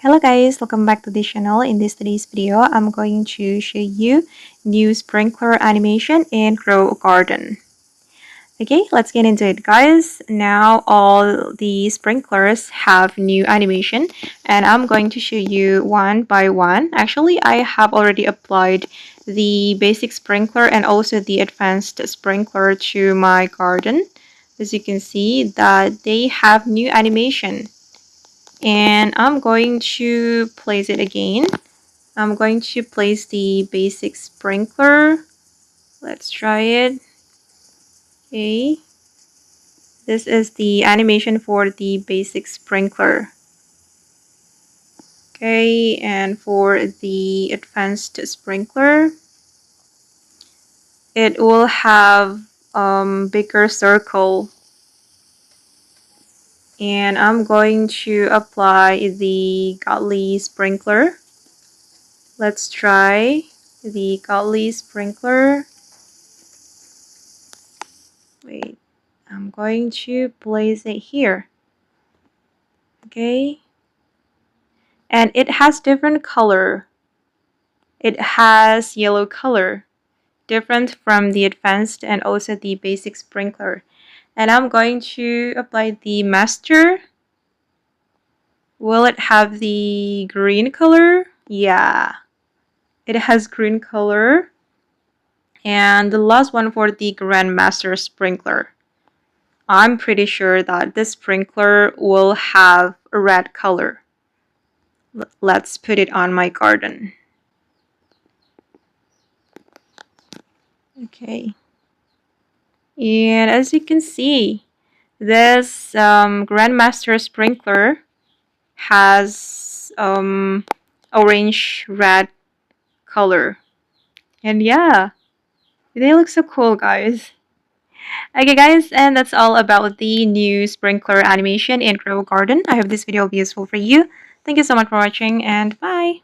Hello guys, welcome back to this channel. In today's video, I'm going to show you new sprinkler animation in Grow Garden. Okay, let's get into it guys. Now all the sprinklers have new animation and I'm going to show you one by one. Actually, I have already applied the basic sprinkler and also the advanced sprinkler to my garden. As you can see that they have new animation. And I'm going to place it again. I'm going to place the basic sprinkler. Let's try it. Okay. This is the animation for the basic sprinkler. Okay, and for the advanced sprinkler, it will have bigger circle. And I'm going to apply the godly sprinkler. Let's try the godly sprinkler. Wait, I'm going to place it here. Okay. And it has different color. It has yellow color, different from the advanced and also the basic sprinkler. And I'm going to apply the master. Will it have the green color? Yeah, it has green color. And the last one for the Grandmaster sprinkler. I'm pretty sure that this sprinkler will have a red color. Let's put it on my garden. Okay. And as you can see, this Grandmaster sprinkler has orange red color. And yeah, they look so cool, guys. Okay guys, and that's all about the new sprinkler animation in Grow Garden. I hope this video will be useful for you. Thank you so much for watching and bye!